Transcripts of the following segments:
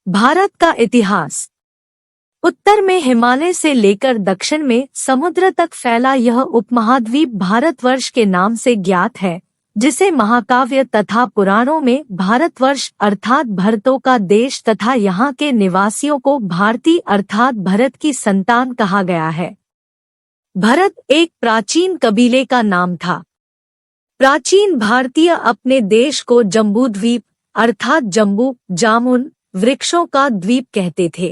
भारत का इतिहास। उत्तर में हिमालय से लेकर दक्षिण में समुद्र तक फैला यह उपमहाद्वीप भारतवर्ष के नाम से ज्ञात है, जिसे महाकाव्य तथा पुराणों में भारतवर्ष अर्थात भरतों का देश तथा यहाँ के निवासियों को भारती अर्थात भरत की संतान कहा गया है। भरत एक प्राचीन कबीले का नाम था। प्राचीन भारतीय अपने देश को जम्बूद्वीप अर्थात जम्बू जामुन वृक्षों का द्वीप कहते थे।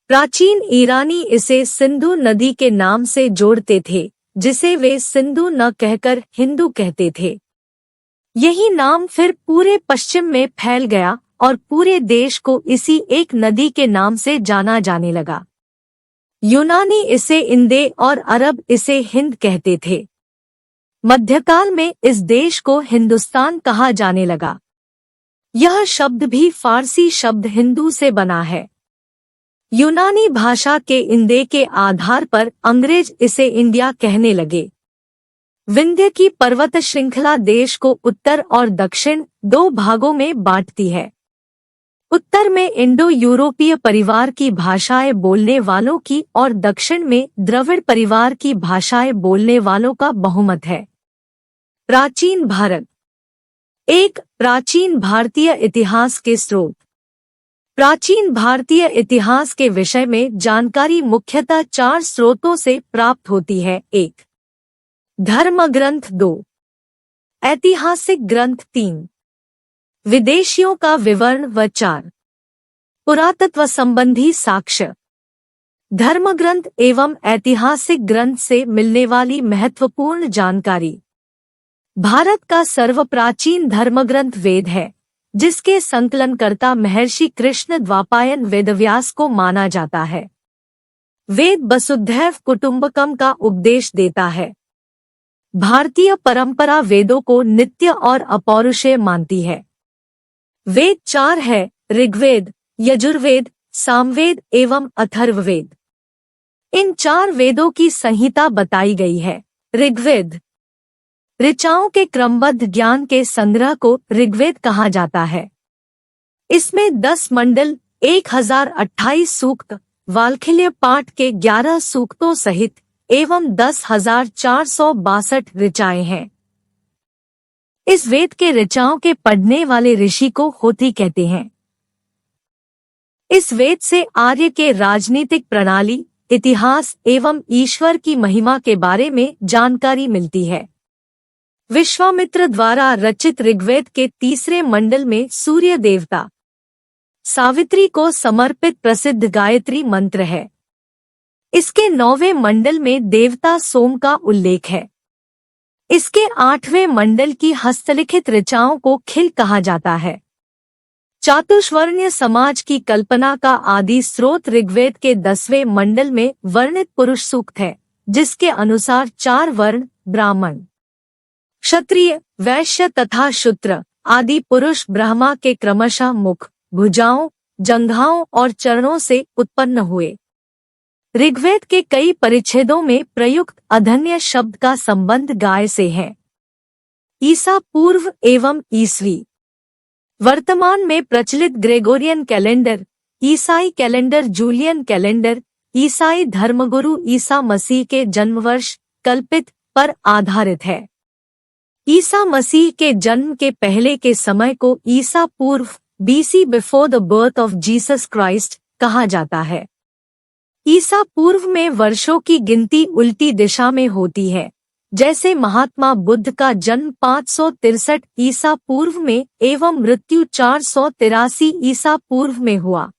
प्राचीन ईरानी इसे सिंधु नदी के नाम से जोड़ते थे, जिसे वे सिंधु न कहकर हिंदू कहते थे। यही नाम फिर पूरे पश्चिम में फैल गया और पूरे देश को इसी एक नदी के नाम से जाना जाने लगा। यूनानी इसे इंदे और अरब इसे हिंद कहते थे। मध्यकाल में इस देश को हिंदुस्तान कहा जाने लगा। यह शब्द भी फारसी शब्द हिंदू से बना है। यूनानी भाषा के इंदे के आधार पर अंग्रेज इसे इंडिया कहने लगे। विंध्य की पर्वत श्रृंखला देश को उत्तर और दक्षिण दो भागों में बांटती है। उत्तर में इंडो यूरोपीय परिवार की भाषाएं बोलने वालों की और दक्षिण में द्रविड़ परिवार की भाषाएं बोलने वालों का बहुमत है। प्राचीन भारत। एक प्राचीन भारतीय इतिहास के स्रोत। प्राचीन भारतीय इतिहास के विषय में जानकारी मुख्यतः 4 स्रोतों से प्राप्त होती है। 1. धर्म ग्रंथ। 2. ऐतिहासिक ग्रंथ। 3. विदेशियों का विवरण व 4. पुरातत्व संबंधी साक्ष्य। धर्म ग्रंथ एवं ऐतिहासिक ग्रंथ से मिलने वाली महत्वपूर्ण जानकारी। भारत का सर्वप्राचीन धर्मग्रंथ वेद है, जिसके संकलनकर्ता महर्षि कृष्ण द्वापायन वेदव्यास को माना जाता है। वेद वसुधैव कुटुंबकम का उपदेश देता है। भारतीय परंपरा वेदों को नित्य और अपौरुषेय मानती है। वेद 4 है: ऋग्वेद, यजुर्वेद, सामवेद एवं अथर्ववेद। इन 4 वेदों की संहिता बताई गई है। ऋग्वेद ऋचाओं के क्रमबद्ध ज्ञान के संग्रह को ऋग्वेद कहा जाता है। इसमें 10 मंडल, 1028 सूक्त, वाल्खिल्य पाठ के 11 सूक्तों सहित एवं 10,462 ऋचाएं हैं। इस वेद के ऋचाओं के पढ़ने वाले ऋषि को होत्री कहते हैं। इस वेद से आर्य के राजनीतिक प्रणाली, इतिहास एवं ईश्वर की महिमा के बारे में जानकारी मिलती है। विश्वामित्र द्वारा रचित ऋग्वेद के 3 मंडल में सूर्य देवता सावित्री को समर्पित प्रसिद्ध गायत्री मंत्र है। इसके 9वें मंडल में देवता सोम का उल्लेख है। इसके 8वें मंडल की हस्तलिखित ऋचाओं को खिल कहा जाता है। चातुर्वर्ण्य समाज की कल्पना का आदि स्रोत ऋग्वेद के 10वें मंडल में वर्णित पुरुष सूक्त है, जिसके अनुसार 4 वर्ण ब्राह्मण, क्षत्रिय, वैश्य तथा शूद्र आदि पुरुष ब्रह्मा के क्रमशः मुख, भुजाओं, जंघाओं और चरणों से उत्पन्न हुए। ऋग्वेद के कई परिच्छेदों में प्रयुक्त अधन्य शब्द का संबंध गाय से है। ईसा पूर्व एवं ईसवी। वर्तमान में प्रचलित ग्रेगोरियन कैलेंडर, ईसाई कैलेंडर, जूलियन कैलेंडर ईसाई धर्मगुरु ईसा मसीह के जन्मवर्ष कल्पित पर आधारित है। ईसा मसीह के जन्म के पहले के समय को ईसा पूर्व BC before the birth of Jesus Christ कहा जाता है। ईसा पूर्व में वर्षों की गिनती उल्टी दिशा में होती है, जैसे महात्मा बुद्ध का जन्म 563 ईसा पूर्व में एवं मृत्यु 483 ईसा पूर्व में हुआ।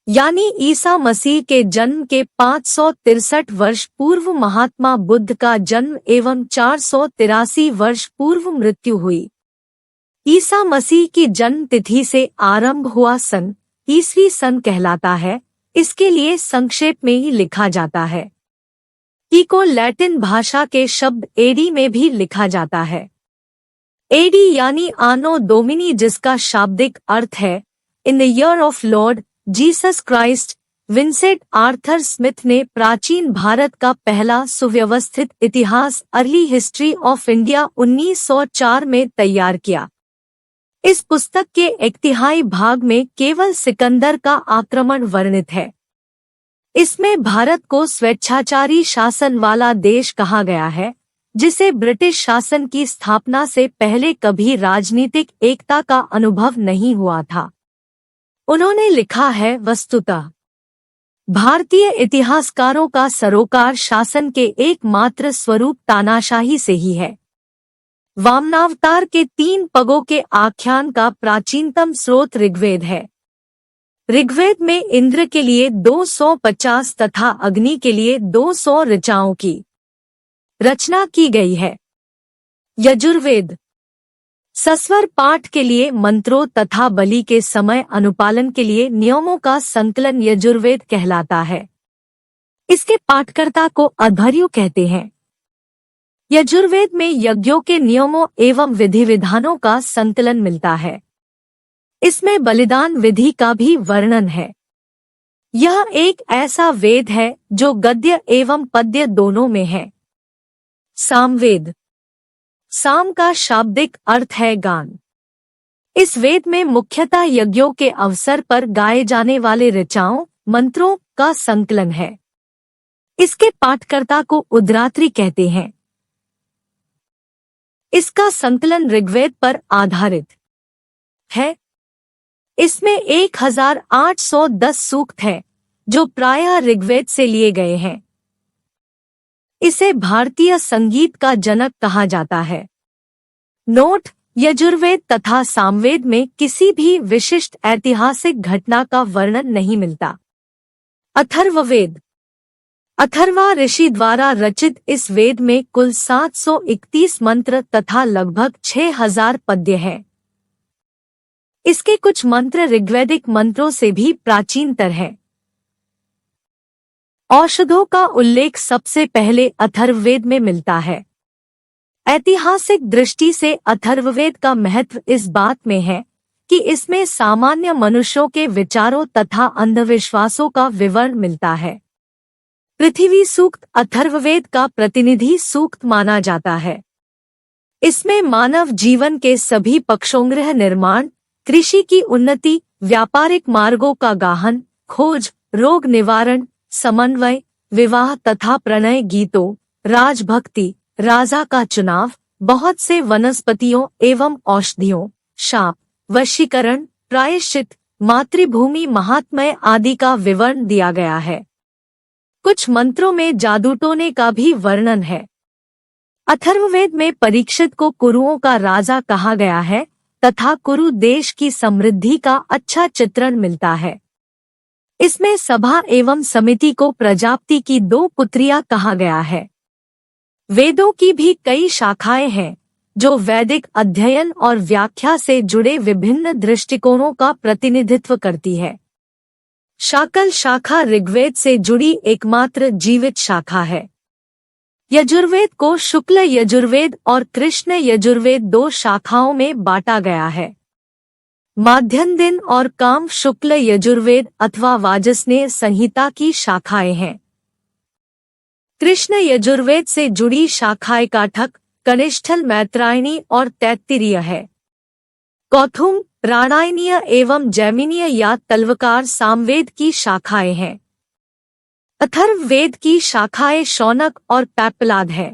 यानी ईसा मसीह के जन्म के 563 वर्ष पूर्व महात्मा बुद्ध का जन्म एवं 483 वर्ष पूर्व मृत्यु हुई। ईसा मसीह की जन्म तिथि से आरंभ हुआ सन ईसवी सन कहलाता है। इसके लिए संक्षेप में ही लिखा जाता है। ई को लैटिन भाषा के शब्द एडी में भी लिखा जाता है। एडी यानी आनो डोमिनी, जिसका शाब्दिक अर्थ है in the year of Lord Jesus Christ. Vincent Arthur Smith ने प्राचीन भारत का पहला सुव्यवस्थित इतिहास अर्ली हिस्ट्री ऑफ इंडिया 1904 में तैयार किया। इस पुस्तक के 1/3 भाग में केवल सिकंदर का आक्रमण वर्णित है। इसमें भारत को स्वेच्छाचारी शासन वाला देश कहा गया है, जिसे ब्रिटिश शासन की स्थापना से पहले कभी राजनीतिक एकता का अनुभव नहीं हुआ था। उन्होंने लिखा है, वस्तुतः भारतीय इतिहासकारों का सरोकार शासन के एकमात्र स्वरूप तानाशाही से ही है। वामनावतार के 3 पगों के आख्यान का प्राचीनतम स्रोत ऋग्वेद है। ऋग्वेद में इंद्र के लिए 250 तथा अग्नि के लिए 200 ऋचाओं की रचना की गई है। यजुर्वेद सस्वर पाठ के लिए मंत्रों तथा बलि के समय अनुपालन के लिए नियमों का संकलन यजुर्वेद कहलाता है। इसके पाठकर्ता को अध्वर्यु कहते हैं। यजुर्वेद में यज्ञों के नियमों एवं विधि विधानों का संकलन मिलता है। इसमें बलिदान विधि का भी वर्णन है। यह एक ऐसा वेद है जो गद्य एवं पद्य दोनों में है। सामवेद साम का शाब्दिक अर्थ है गान। इस वेद में मुख्यतः यज्ञों के अवसर पर गाए जाने वाले ऋचाओं मंत्रों का संकलन है। इसके पाठकर्ता को उद्रात्री कहते हैं। इसका संकलन ऋग्वेद पर आधारित है। इसमें 1810 सूक्त है, जो प्रायः ऋग्वेद से लिए गए हैं। इसे भारतीय संगीत का जनक कहा जाता है। नोट: यजुर्वेद तथा सामवेद में किसी भी विशिष्ट ऐतिहासिक घटना का वर्णन नहीं मिलता। अथर्ववेद अथर्वा ऋषि द्वारा रचित इस वेद में कुल 731 मंत्र तथा लगभग 6000 पद्य हैं। इसके कुछ मंत्र ऋग्वैदिक मंत्रों से भी प्राचीनतर हैं। औषधों का उल्लेख सबसे पहले अथर्ववेद में मिलता है। ऐतिहासिक दृष्टि से अथर्ववेद का महत्व इस बात में है कि इसमें सामान्य मनुष्यों के विचारों तथा अंधविश्वासों का विवरण मिलता है। पृथ्वी सूक्त अथर्ववेद का प्रतिनिधि सूक्त माना जाता है। इसमें मानव जीवन के सभी पक्षों, गृह निर्माण, कृषि की उन्नति, व्यापारिक मार्गों का गाहन, खोज, रोग निवारण, समन्वय, विवाह तथा प्रणय गीतों, राजभक्ति, राजा का चुनाव, बहुत से वनस्पतियों एवं औषधियों, शाप, वशीकरण, प्रायश्चित, मातृभूमि महात्म्य आदि का विवरण दिया गया है। कुछ मंत्रों में जादू टोने का भी वर्णन है। अथर्ववेद में परीक्षित को कुरुओं का राजा कहा गया है तथा कुरु देश की समृद्धि का अच्छा चित्रण मिलता है। इसमें सभा एवं समिति को प्रजापति की 2 पुत्रियां कहा गया है। वेदों की भी कई शाखाएं हैं, जो वैदिक अध्ययन और व्याख्या से जुड़े विभिन्न दृष्टिकोणों का प्रतिनिधित्व करती है। शाकल शाखा ऋग्वेद से जुड़ी एकमात्र जीवित शाखा है। यजुर्वेद को शुक्ल यजुर्वेद और कृष्ण यजुर्वेद 2 शाखाओं में बांटा गया है। माध्यन्दिन और काम शुक्ल यजुर्वेद अथवा वाजसनेय संहिता की शाखाएं हैं। कृष्ण यजुर्वेद से जुड़ी शाखाएं काठक, कनिष्ठल, मैत्रायणी और तैत्तिरीय है। कौथुम, प्राणायनीय एवं जैमिनीय या तल्वकार सामवेद की शाखाएं हैं। अथर्ववेद की शाखाएं शौनक और पैप्पलाद है।